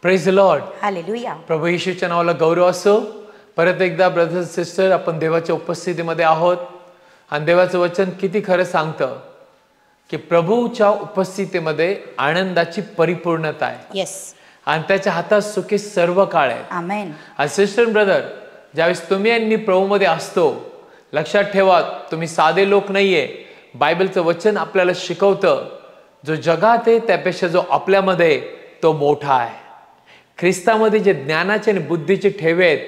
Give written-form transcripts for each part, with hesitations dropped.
Praise the Lord. Hallelujah. प्रभू येशूच्या नावाला गौरव असो. परत एकदा ब्रदर सिस्टर आपण देवाच्या उपस्थितीमध्ये आहोत आणि देवाचं वचन किती खरं सांगतं की प्रभूच्या उपस्थितीमध्ये आनंदाची परिपूर्णता आहे. येस. आणि त्याच्या हातात सुखी सर्व काळ आहे. आमेन. आणि सिस्टर ब्रदर, ज्यावेळेस तुम्ही आणि मी प्रभूमध्ये असतो, लक्षात ठेवा तुम्ही साधे लोक नाहीये. बायबलचं वचन आपल्याला शिकवतं जो जगात आहे त्यापेक्षा जो आपल्यामध्ये तो मोठा आहे. ख्रिस्तामध्ये जे ज्ञानाचे आणि बुद्धीचे ठेवे आहेत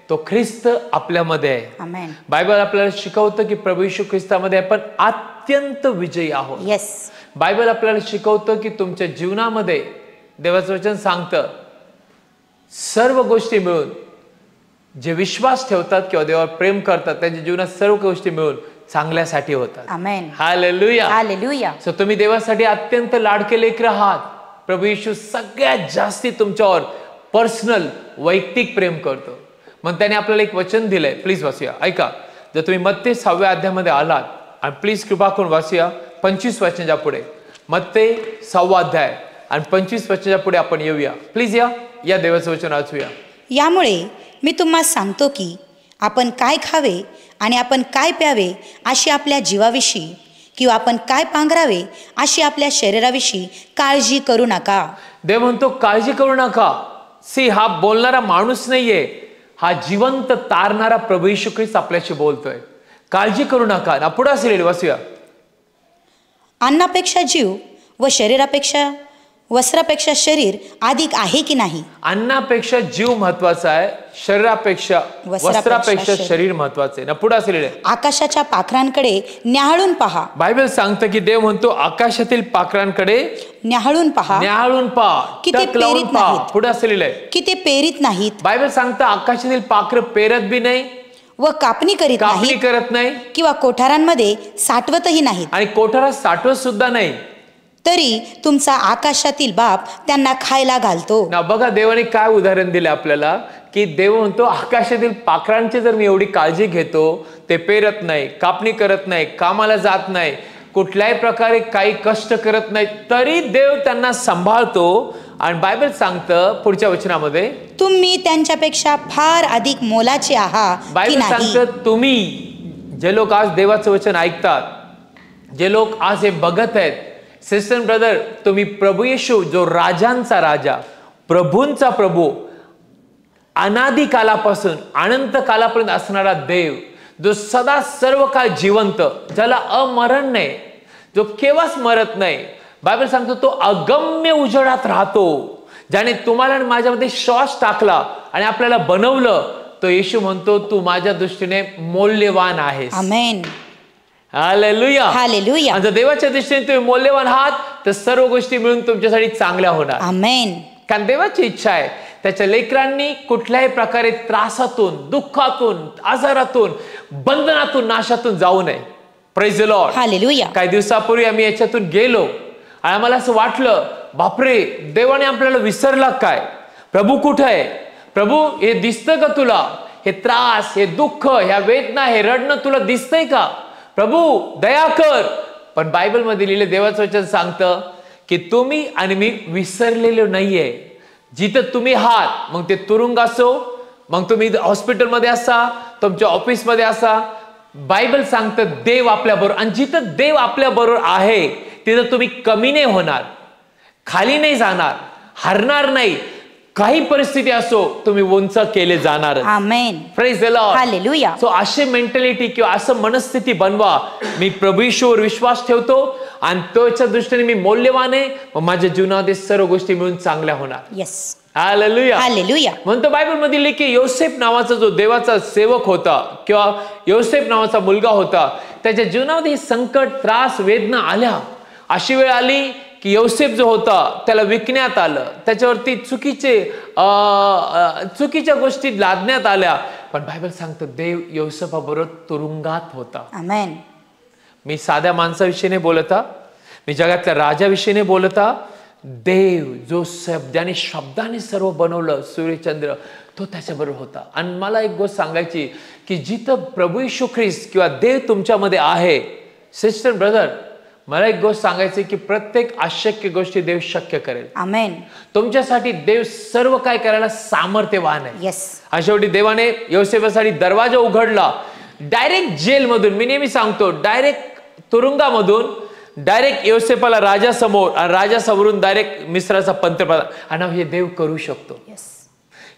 तो ख्रिस्त आपल्यामध्ये आहे. आमेन. बायबल आपल्याला शिकवतं की प्रभू येशू ख्रिस्तामध्ये आपण अत्यंत विजयी आहोत. येस. बायबल आपल्याला शिकवतं की तुमच्या जीवनामध्ये देवाचं वचन सांगतं सर्व गोष्टी मिळून जे विश्वास ठेवतात किंवा देवावर प्रेम करतात त्यांच्या जीवनात सर्व गोष्टी मिळून चांगल्यासाठी होतात. आमेन. हालेलुया. हालेलुया. सो तुम्ही देवासाठी अत्यंत लाडके लेकरं आहात. प्रभू येशू सगळ्यात जास्ती तुमच्यावर पर्सनल वैयक्तिक प्रेम करतो. मग त्याने आपल्याला एक वचन दिलंय. प्लीज वाचूया. ऐका, जर तुम्ही मत्ते 6व्या अध्यायामध्ये आलात आणि प्लीज कृपा करून वाचूया 25 वचनाच्या पुढे. मत्ते 6वा अध्याय आणि 25 वचनाच्या पुढे आपण येऊया. प्लीज या देवाचं वचन वाचूया. यामुळे मी तुम्हाला सांगतो की आपण काय खावे आणि आपण काय प्यावे अशी आपल्या जीवाविषयी किंवा आपण काय पांघरावे अशी आपल्या शरीराविषयी काळजी करू नका. देव म्हणतो काळजी करू नका. हा बोलणारा माणूस नाहीये, हा जिवंत तारणारा प्रभू येशू ख्रिस्त आपल्याशी बोलतोय. काळजी करू नका. ना पुढे असेल वाचूया. अन्नापेक्षा जीव व शरीरापेक्षा वस्त्रापेक्षा शरीर अधिक आहे की नाही. अन्नापेक्षा जीव महत्वाचा आहे, शरीरापेक्षा वस्त्रापेक्षा शरीर महत्वाचे आहे. ना पुढे असेल आकाशाच्या पाखरांकडे न्याहाळून पहा. बायबल सांगतं की देव म्हणतो आकाशातील पाखरांकडे न्याहाळून पहा. न्याहाळून पहा. की ते पेरीत नाहीत. पुढे असेल की ते पेरीत नाहीत. बायबल सांगतं आकाशातील पाखरं पेरत बी नाही व कापणी करत नाही किंवा कोठारांमध्ये साठवतही नाहीत आणि कोठारात साठवत सुद्धा नाही, तरी तुमचा आकाशातील बाप त्यांना खायला घालतो. ना बघा देवाने काय उदाहरण दिले आपल्याला की देव म्हणतो आकाशातील पाखरांची जर मी एवढी काळजी घेतो, ते पेरत नाही, कापणी करत नाही, कामाला जात नाही, कुठल्याही प्रकारे काही कष्ट करत नाही, तरी देव त्यांना सांभाळतो. आणि बायबल सांगतं पुढच्या वचनामध्ये तुम्ही त्यांच्यापेक्षा फार अधिक मोलाचे आहात. बायबल सांगतं तुम्ही जे लोक आज देवाचं वचन ऐकतात, जे लोक आज हे बघत आहेत, सिस्टर ब्रदर, तुम्ही प्रभू येशू जो राजांचा राजा, प्रभूंचा प्रभू, अनादी कालापासून अनंत कालापर्यंत असणारा देव, जो सदा सर्व काळ जिवंत, ज्याला अमरण नाही, जो केव्हाच मरत नाही, बायबल सांगतो तो अगम्य उजेडात राहतो, ज्याने तुम्हाला आणि माझ्यामध्ये श्वास टाकला आणि आपल्याला बनवलं, तो येशू म्हणतो तू माझ्या दृष्टीने मौल्यवान आहेस. आमेन. हालेलुया. हालेलुया. जर देवाच्या दृष्टीने तुम्ही मौल्यवान आहात तर सर्व गोष्टी मिळून तुमच्यासाठी चांगल्या होणार. आमेन. कारण देवाची इच्छा आहे त्याच्या लेकरांनी कुठल्याही प्रकारे त्रासातून, दुःखातून, आजारातून, बंधनातून, नाशातून जाऊ नये. Praise the Lord. हालेलुया. काही दिवसापूर्वी आम्ही याच्यातून गेलो आणि आम्हाला असं वाटलं बापरे, देवाने आपल्याला विसरला काय? प्रभू कुठे आहे? प्रभू हे दिसतं का तुला? हे त्रास, हे दुःख, ह्या वेदना, हे रडणं तुला दिसतंय का? प्रभू दया कर. पण बायबल मध्ये लिहिले देवाचं वचन सांगतं की तुम्ही आणि मी विसरलेलो नाहीये. जिथं तुम्ही आहात, मग ते तुरुंग असो, मग तुम्ही हॉस्पिटलमध्ये असा, तुमच्या ऑफिसमध्ये असा, बायबल सांगतं देव आपल्या बरोबर. आणि जिथं देव आपल्या बरोबर आहे तिथं तुम्ही कमी नाही होणार, खाली नाही जाणार, हरणार नाही. काही परिस्थिती असो तुम्ही उंच केले जाणार. Amen. Praise the Lord. Hallelujah. So अशी मेंटॅलिटी किंवा असं मनस्थिती बनवा, मी प्रभू येशूवर विश्वास ठेवतो आणि त्याच्या दृष्टीने मी मौल्यवान आहे, मग माझ्या जीवनामध्ये सर्व गोष्टी मिळून चांगल्या होणार. येस. हालेलुया. हालेलुया. म्हणतो बायबल मध्ये की योसेफ नावाचा जो देवाचा सेवक होता किंवा योसेफ नावाचा मुलगा होता, त्याच्या जीवनामध्ये संकट, त्रास, वेदना आल्या. अशी वेळ आली की योसेफ जो होता त्याला विकण्यात आलं, त्याच्यावरती चुकीच्या गोष्टी लादण्यात आल्या. पण बायबल सांगतं देव योसेफाबरोबर तुरुंगात होता. आमेन. मी साध्या माणसाविषयी नाही बोलता, मी जगातल्या राजाविषयी नाही बोलता. देव जो ज्याने शब्दाने सर्व बनवलं, सूर्यचंद्र, तो त्याच्याबरोबर होता. आणि मला एक गोष्ट सांगायची की जिथं प्रभू येशू ख्रिस्त किंवा देव तुमच्यामध्ये आहे, सिस्टर ब्रदर, मला एक गोष्ट सांगायची की प्रत्येक अशक्य गोष्टी देव शक्य करेल. आमेन. तुमच्यासाठी देव सर्व काय करायला सामर्थ्यवान आहे. येस. शेवटी देवाने योसेफासाठी दरवाजा उघडला. डायरेक्ट जेलमधून, मी नेहमी सांगतो, डायरेक्ट तुरुंगामधून डायरेक्ट योसेफाला राजासमोर, आणि राजासमोरून डायरेक्ट मिस्राचा पंतप्रधान. आणि हे देव करू शकतो. येस.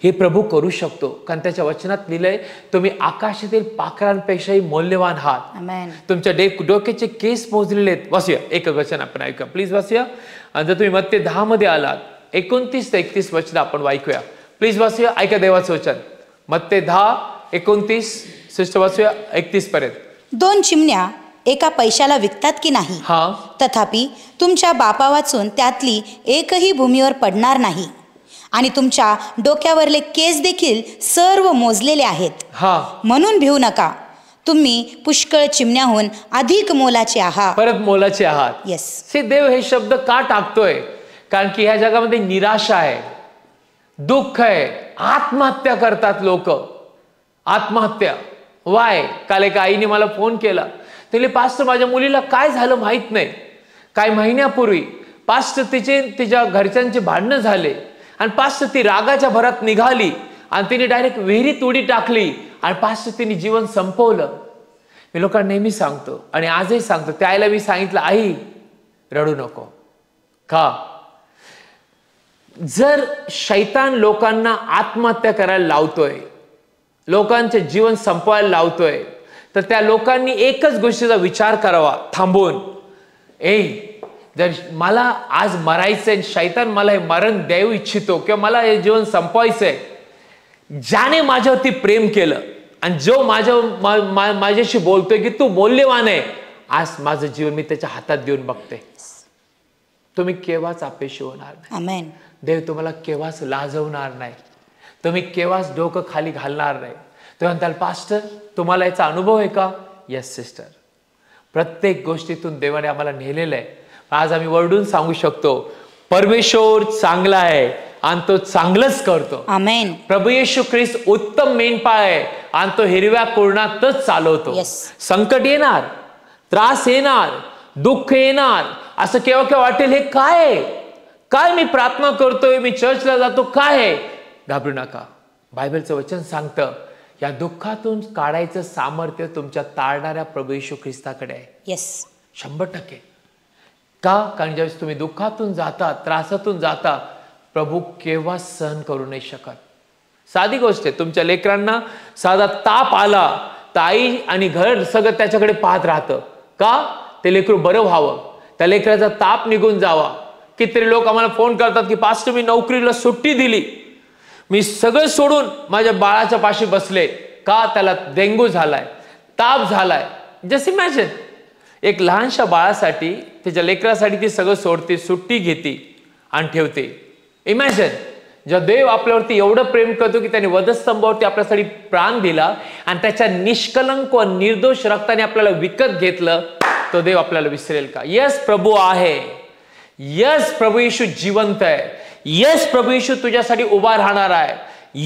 हे प्रभू करू शकतो, कारण त्याच्या वचनात लिहिलंय, तुम्ही आकाशातील पाखरांपेक्षाही मौल्यवान आहात. आमेन. तुमच्या डोक्याचे केस मोजलेले आहेत. वाचूया एक वचन आपण ऐकूया, प्लीज वाचूया. जर तुम्ही मत्ते 10 मध्ये आलात, 29 ते 31 वचन आपण ऐकूया. प्लीज वाचूया, ऐका देवाचं वचन. मत्ते 10:29 सिस्टर वाचूया 31 पर्यंत. 2 चिमण्या एका पैशाला विकतात की नाही? हा. तथापि तुमच्या बापा वाचून त्यातली एकही भूमीवर पडणार नाही, आणि तुमच्या डोक्यावरले केस देखील सर्व मोजलेले आहेत. हा. म्हणून भिवू नका, तुम्ही पुष्कळ चिमण्याहून अधिक मोलाचे आहात. परत मोलाचे आहात. येस. देव हे शब्द का टाकतोय? कारण की ह्या जगामध्ये निराशा आहे, दुःख आहे, आत्महत्या करतात लोक. आत्महत्या वाय. काल एका आईने मला फोन केला, तिला पास्टर माझ्या मुलीला काय झालं माहित नाही. काही महिन्यापूर्वी पास्टर तिच्या घरच्यांचे भांडणं झाले, आणि पास्टर ती रागाच्या भरात निघाली आणि तिने डायरेक्ट विहिरीत उडी टाकली, आणि पास्टर तिने जीवन संपवलं. मी लोकांना नेहमी सांगतो आणि आजही सांगतो, त्याला मी सांगितलं, आई रडू नको. का? जर शैतान लोकांना आत्महत्या करायला लावतोय, लोकांचे जीवन संपवायला लावतोय, तर त्या लोकांनी एकच गोष्टीचा विचार करावा थांबून, जर मला आज मरायचंय, शैतान मला हे मरण देऊ इच्छितो किंवा मला हे जीवन संपवायचंय, ज्याने माझ्यावरती प्रेम केलं आणि जो माझ्याशी बोलतोय की तू मौल्यवान आहे, आज माझं जीवन मी त्याच्या हातात देऊन बघते, तुम्ही केव्हाच अपयशी होणार नाही. आमेन. देव तुम्हाला केव्हाच लाजवणार नाही, तुम्ही केव्हाच डोकं खाली घालणार नाही. तुम्ही म्हणताल, पास्टर तुम्हाला याचा अनुभव आहे का? येस सिस्टर, प्रत्येक गोष्टीतून देवाने आम्हाला नेलेलं आहे. आज आम्ही वरडून सांगू शकतो, परमेश्वर चांगला आहे आणि तो चांगलंच करतो. आमेन. प्रभू येशू ख्रिस्त उत्तम मेंढपाळ आहे आणि तो हिरव्या कुरणातच चालवतो. संकट येणार, त्रास येणार, दुःख येणार, असं केव्हा केव्हा वाटेल हे काय आहे, काय मी प्रार्थना करतोय, मी चर्चला जातो, काय आहे? घाबरू नका. बायबलचं वचन सांगतं, या दुःखातून काढायचं सामर्थ्य तुमच्या तारणाऱ्या प्रभू येशू ख्रिस्ताकडे आहे. येस. 100%. का? कारण ज्यावेळेस तुम्ही दुःखातून जाता, त्रासातून जाता, प्रभू केव्हा सहन करू नाही शकत. साधी गोष्ट आहे, तुमच्या लेकरांना साधा ताप आला तर आई आणि घर सगळं त्याच्याकडे पाहत राहतं. का? ते लेकरू बरं व्हावं, त्या लेकराचा ताप निघून जावा. कितीतरी लोक आम्हाला फोन करतात की पास्टर मी नोकरीला सुट्टी दिली, मी सगळं सोडून माझ्या बाळाच्या पाशी बसले. का? त्याला डेंग्यू झालाय, ताप झालाय. जस्ट इमॅजिन, एक लहानशा बाळासाठी, त्याच्या लेकरासाठी ती सगळं सोडते, सुट्टी घेते आणि ठेवते. इमॅजिन, जेव्हा देव आपल्यावरती एवढं प्रेम करतो की त्याने वधस्तंभावरती आपल्यासाठी प्राण दिला आणि त्याच्या निष्कलंक व निर्दोष रक्ताने आपल्याला विकत घेतलं, तो देव आपल्याला विसरेल का? यस, प्रभू आहे. यस, प्रभू येशू जिवंत आहे. यस, प्रभू येशू तुझ्यासाठी उभा राहणार आहे.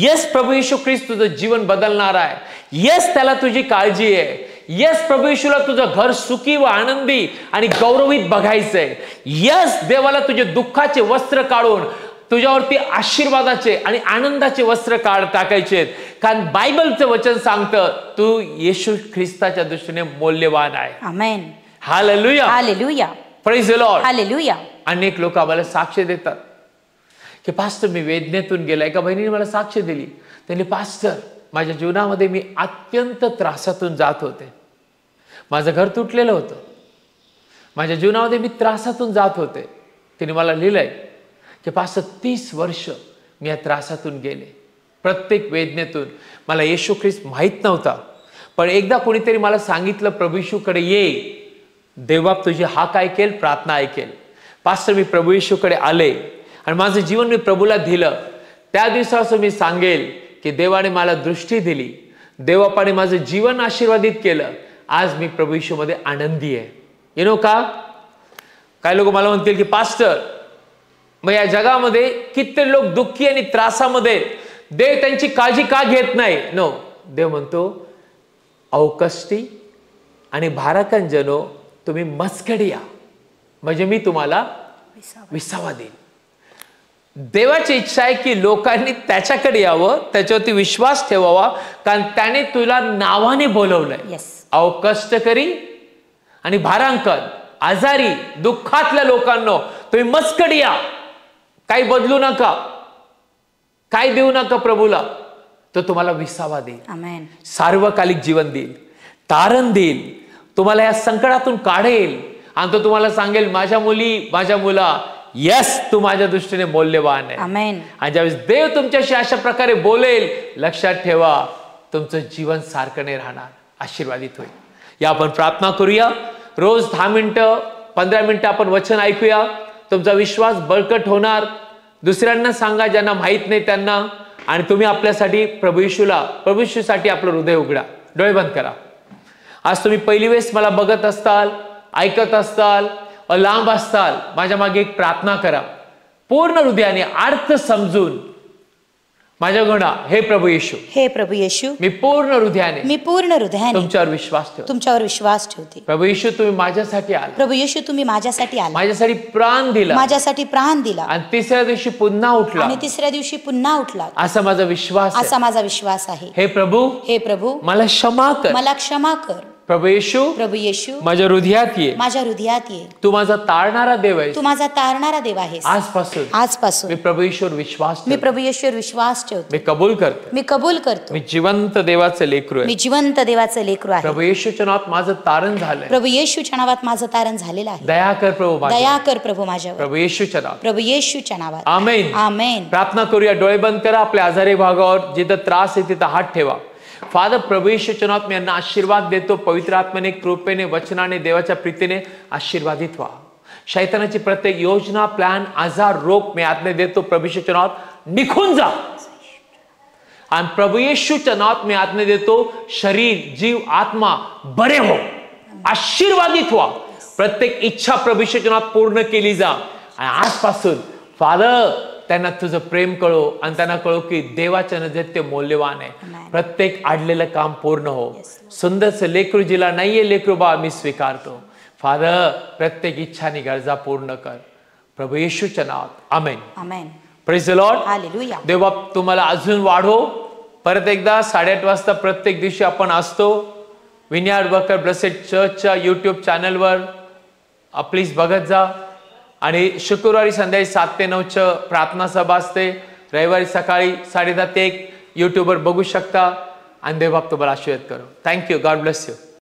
यस, प्रभू येशू ख्रिस्त तुझं जीवन बदलणार आहे. यस, त्याला तुझी काळजी आहे. यस, प्रभू येशूला तुझं घर सुखी व आनंदी आणि गौरवित बघायचंय. यस, देवाला तुझे दुःखाचे वस्त्र काढून तुझ्यावरती आशीर्वादाचे आणि आनंदाचे वस्त्र टाकायचे. कारण बायबलचं वचन सांगतं, तू येशू ख्रिस्ताच्या दृष्टीने मौल्यवान आहे. Amen. Hallelujah. Hallelujah. Praise the Lord. Hallelujah. अनेक लोक आम्हाला साक्ष देतात की पास्टर मी वेदनेतून गेला. एका बहिणीने मला साक्ष दिली, त्यांनी, पास्टर माझ्या जीवनामध्ये मी अत्यंत त्रासातून जात होते, माझं घर तुटलेलं होतं, माझ्या जीवनामध्ये मी त्रासातून जात होते. तिने मला लिहिलंय की पास्टर 30 वर्ष मी या त्रासातून गेले, प्रत्येक वेदनेतून. मला येशू ख्रिस्त माहीत नव्हता, पण एकदा कोणीतरी मला सांगितलं, प्रभू येशूकडे ये, देवबाप तुझी हाक ऐकेल, प्रार्थना ऐकेल. पास्टर मी प्रभू येशूकडे आले आणि माझं जीवन मी प्रभूला दिलं. त्या दिवसापासून मी सांगेल की देवाने मला दृष्टी दिली, देवबापाने माझं जीवन आशीर्वादित केलं. आज मी प्रभू येशूमध्ये आनंदी आहे. यु नो का? काही लोक मला म्हणतील की पास्टर मग या जगामध्ये किती लोक दुःखी आणि त्रासामध्ये, देव त्यांची काळजी का घेत नाही? नो, देव म्हणतो, अवकष्टी आणि भारकंजनो तुम्ही मजकडे या, म्हणजे मी तुम्हाला विसावा देईन. देवाची इच्छा आहे की लोकांनी त्याच्याकडे यावं, त्याच्यावरती विश्वास ठेवावा, कारण त्याने तुला नावाने बोलवलंय. अहो कष्टकरी आणि भारांकन, आजारी, दुःखातल्या लोकांनो तुम्ही मजकडे या. काही बदलू नका, काय देऊ नका प्रभूला. तो तुम्हाला विसावा देईल, सार्वकालिक जीवन देईल, तारण देईल, तुम्हाला या संकटातून काढेल आणि तो तुम्हाला सांगेल माझ्या मुली, माझ्या मुला, यस तू माझ्या दृष्टीने मौल्यवान आहे. आणि ज्यावेळेस देव तुमच्याशी अशा प्रकारे बोलेल, लक्षात ठेवा तुमचं जीवन सारखं नाही राहणार, आशीर्वादित होईल. या आपण प्रार्थना करूया. रोज 10 मिनिटं 15 मिनिटं आपण वचन ऐकूया. तुमचा विश्वास बळकट होणार. दुसऱ्यांना सांगा ज्यांना माहित नाही त्यांना. आणि तुम्ही आपल्यासाठी प्रभू येशूसाठी आपलं हृदय उघडा. डोळे बंद करा. आज तुम्ही पहिली वेळेस मला बघत असताल, ऐकत असताल, लांब असताल, माझ्या मागे एक प्रार्थना करा. पूर्ण हृदयाने अर्थ समजून माझ्या गुणा, हे प्रभू येशू, मी पूर्ण हृदयाने तुमच्यावर विश्वास ठेवते. प्रभू येशू तुम्ही माझ्यासाठी आला, माझ्यासाठी प्राण दिला, आणि तिसऱ्या दिवशी पुन्हा उठला, असा माझा विश्वास आहे. हे प्रभू मला क्षमा कर. प्रभू येशू माझ्या हृदयात ये. तू माझा तारणारा देव आहेस. आजपासून मी प्रभू येशूवर विश्वास ठेवतो. मी कबूल करतो. मी जिवंत देवाचे लेकरू आहे. प्रभू येशूच्या नावात माझं तारण झालेलं आहे. दया कर प्रभू माझ्यावर. प्रभू येशूच्या नावात आमेन. प्रार्थना करूया. डोळे बंद करा. आपल्या आजारी भागावर जिथं त्रास आहे तिथं हात ठेवा. फादर प्रभू येशूच्या नावात मी यांना आशीर्वाद देतो. पवित्र आत्म्याने, कृपेने, वचनाने, देवाच्या प्रीतीने आशीर्वादित व्हा. शैतानाची प्रत्येक योजना, प्लॅन, आजार, रोग मी आज्ञा देतो प्रभू येशूच्या नावात निघून जा. आणि प्रभू येशूच्या नावात मी आज्ञा देतो शरीर, जीव, आत्मा बरे हो, आशीर्वादित व्हा. प्रत्येक इच्छा प्रभू येशूच्या नावात पूर्ण केली जा. आणि आजपासून फादर त्यांना तुझं प्रेम कळो आणि त्यांना कळो की देवाच्या नजरेत ते मौल्यवान आहे. प्रत्येक आडलेलं काम पूर्ण हो. सुंदरचं लेकरू जिला नाहीये लेकरू बा मी स्वीकारतो. फादर प्रत्येक इच्छा आणि गरजा पूर्ण कर प्रभू येशूच्या नावात. Amen. Praise the Lord. Hallelujah. देव बाप तुम्हाला अजून वाढो. परत एकदा 8:30 वाजता प्रत्येक दिवशी आपण असतो विनयार्ड वर्कर ब्लेसेड चर्चच्या YouTube चॅनलवर. प्लीज बघत जा. आणि शुक्रवारी संध्याकाळी 7 ते 9 प्रार्थना सभा असते. रविवारी सकाळी 10:30 ते 1 YouTubeवर बघू शकता. आणि देव बाप तुम्हाला आशीर्वाद करो. थँक्यू. God bless you.